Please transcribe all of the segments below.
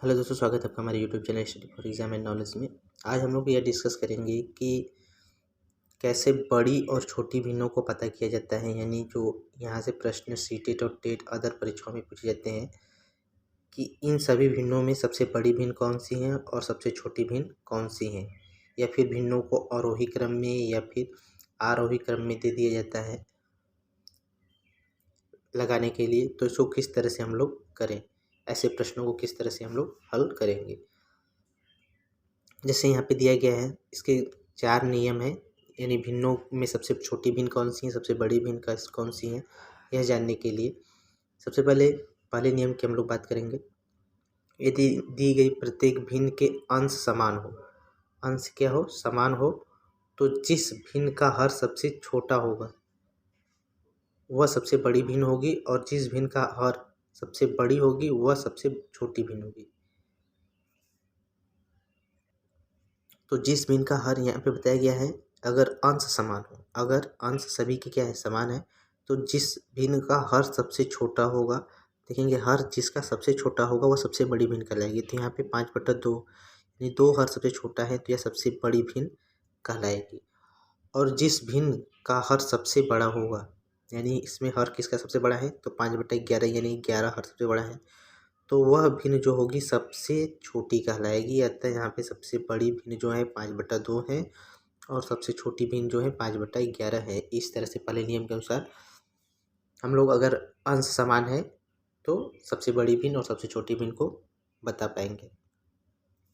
Hello दोस्तों, स्वागत है आपका हमारे YouTube channel study for exam and knowledge में। आज हम लोग यह डिस्कस करेंगे कि कैसे बड़ी और छोटी भिन्नों को पता किया जाता है, यानी जो यहाँ से प्रश्न सीटेट और टेट अदर परीक्षाओं में पूछे जाते हैं कि इन सभी भिन्नों में सबसे बड़ी भिन्न कौन सी है और सबसे छोटी भिन्न कौन सी है, या फिर भिन्नों को आरोही क्रम में या फिर आरोही क्रम में दे दिया जाता है लगाने के लिए। तो इसको किस तरह से हम लोग करें, ऐसे प्रश्नों को किस तरह से हम लोग हल करेंगे। जैसे यहाँ पे दिया गया है, इसके 4 नियम हैं, यानी भिन्नों में सबसे छोटी भिन्न कौन सी है, सबसे बड़ी भिन्न कौन सी है, यह जानने के लिए सबसे पहले नियम की हम लोग बात करेंगे। यदि दी गई प्रत्येक भिन्न के अंश समान हो, अंश क्या हो, समान हो, तो जिस भिन्न का हर सबसे छोटा होगा वह सबसे बड़ी भिन्न होगी, और जिस भिन्न का हर सबसे बड़ी होगी वह सबसे छोटी भिन्न होगी। तो जिस भिन्न का हर यहाँ पे बताया गया है, अगर अंश समान हो, अगर अंश सभी के क्या है, समान है, तो जिस भिन्न का हर सबसे छोटा होगा, देखेंगे हर जिसका सबसे छोटा होगा वह सबसे बड़ी भिन्न कहलाएगी। तो यहाँ पे 5/2 यानी 2 हर सबसे छोटा है, तो यह सबसे बड़ी भिन्न कहलाएगी। और जिस भिन्न का हर सबसे बड़ा होगा, यानी इसमें हर किसका सबसे बड़ा है, तो 5/11 यानी 11 हर सबसे बड़ा है, तो वह भिन्न जो होगी सबसे छोटी कहलाएगी। अतः यहाँ पे सबसे बड़ी भिन्न जो है 5/2 है, और सबसे छोटी भिन्न जो है 5/11 है। इस तरह से पहले नियम के अनुसार हम लोग अगर अंश समान है तो सबसे बड़ी भिन्न और सबसे छोटी भिन्न को बता पाएंगे।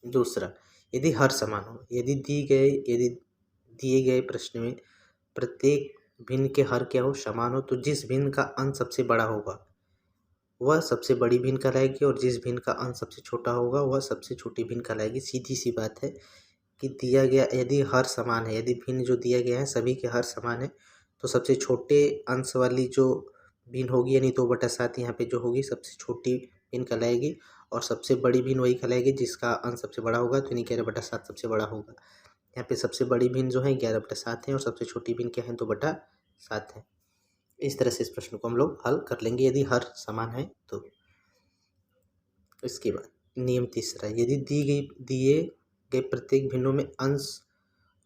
दूसरा, यदि हर समान हो, यदि दिए गए प्रश्न में प्रत्येक भिन्न के हर क्या हो, समान हो, तो जिस भिन्न का अंश सबसे बड़ा होगा वह सबसे बड़ी भिन्न कहलाएगी, और जिस भिन्न का अंश सबसे छोटा होगा वह सबसे छोटी भिन्न कहलाएगी। सीधी सी बात है कि दिया गया यदि हर समान है, यदि भिन्न जो दिया गया है सभी के हर समान है, तो सबसे छोटे अंश वाली जो भिन्न होगी, यानी 2/7 यहाँ पे जो होगी सबसे छोटी भिन्न कहलाएगी, और सबसे बड़ी भिन्न वही कहलाएगी जिसका अंश सबसे बड़ा होगा, तो यानी 11/7 सबसे बड़ा होगा। यहाँ पे सबसे बड़ी भिन्न जो है 11/7 है, और सबसे छोटी भिन्न क्या है, 2/7 है। इस तरह से इस प्रश्न को हम लोग हल कर लेंगे यदि हर समान है तो। इसके बाद नियम तीसरा, यदि दिए गए प्रत्येक भिन्नों में अंश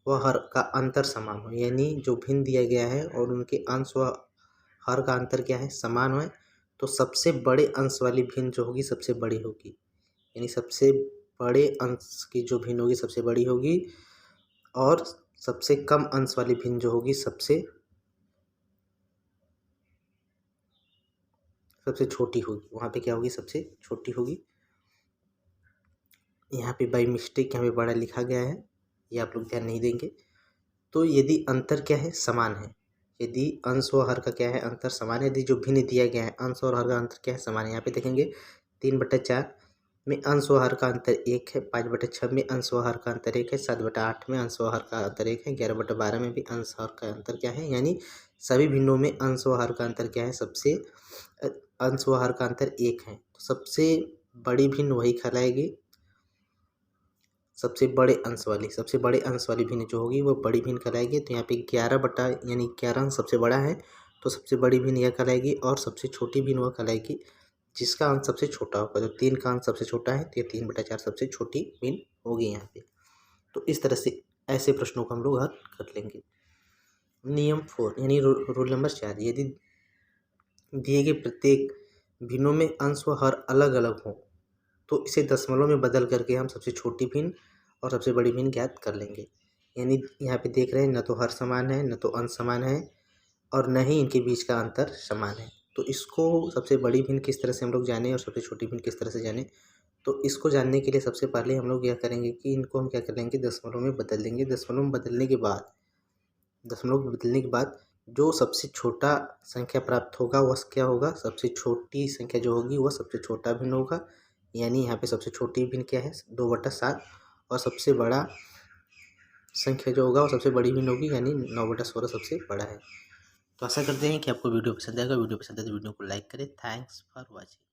व हर का अंतर समान हो, यानी जो भिन्न दिया गया है और उनके अंश व हर का अंतर क्या है, समान है, तो सबसे बड़े अंश वाली भिन्न जो होगी सबसे बड़ी होगी, यानी सबसे बड़े अंश की जो भिन्न होगी सबसे बड़ी होगी, और सबसे कम अंश वाली भिन्न जो होगी सबसे छोटी होगी। वहाँ पे क्या होगी, सबसे छोटी होगी। यहाँ पे बाई मिस्टेक यहाँ पे बड़ा लिखा गया है, ये आप लोग ध्यान नहीं देंगे। तो यदि अंतर क्या है, समान है, यदि अंश व हर का क्या है, अंतर समान है, यदि जो भिन्न दिया गया है अंश और हर का अंतर क्या है, समान है। यहाँ पे देखेंगे 3/4 में अंश व हर का अंतर 1 है, 5/6 में अंश व हर का अंतर 1 है, 7/8 में अंश व हर का अंतर 1 है, 11/12 में भी अंश हर का अंतर क्या है, यानी सभी भिन्नों में अंश व हर का अंतर क्या है, सबसे अंश व हर का अंतर 1 है। तो सबसे बड़ी भिन्न वही कहलाएगी, सबसे बड़े अंश वाली भिन्न जो होगी वो बड़ी भिन्न कहलाएगी। तो यहाँ पे 11 अंश सबसे बड़ा है, तो सबसे बड़ी भिन्न यह कहलाएगी, और सबसे छोटी भिन्न वह कहलाएगी जिसका अंश सबसे छोटा होगा। तो 3 का अंश सबसे छोटा है, तो ये 3/4 सबसे छोटी भिन्न होगी यहाँ पे। तो इस तरह से ऐसे प्रश्नों को हम लोग हल कर लेंगे। नियम 4 यानी रूल नंबर 4, यदि दिए गए प्रत्येक भिन्नों में अंश व हर अलग अलग हो, तो इसे दशमलव में बदल करके हम सबसे छोटी भिन्न और सबसे बड़ी भिन्न ज्ञात कर लेंगे। यानी यहाँ पे देख रहे हैं, न तो हर समान है, न तो अंश समान है, और न ही इनके बीच का अंतर समान है। तो इसको सबसे बड़ी भिन्न किस तरह से हम लोग जाने और सबसे छोटी भिन्न किस तरह से जाने, तो इसको जानने के लिए सबसे पहले हम लोग यह करेंगे कि इनको हम क्या कर लेंगे, दशमलव में बदल देंगे। दशमलव में बदलने के बाद जो सबसे छोटा संख्या प्राप्त होगा वह क्या होगा, सबसे छोटी संख्या जो होगी वह सबसे छोटा भिन्न होगा। यानी यहाँ पे सबसे छोटी भिन्न क्या है, 2/7, और सबसे बड़ा संख्या जो होगा वो सबसे बड़ी भिन्न होगी, यानी 9/16 सबसे बड़ा है। तो आशा करते हैं कि आपको वीडियो पसंद आएगा। वीडियो पसंद है तो वीडियो को लाइक करें। Thanks for watching.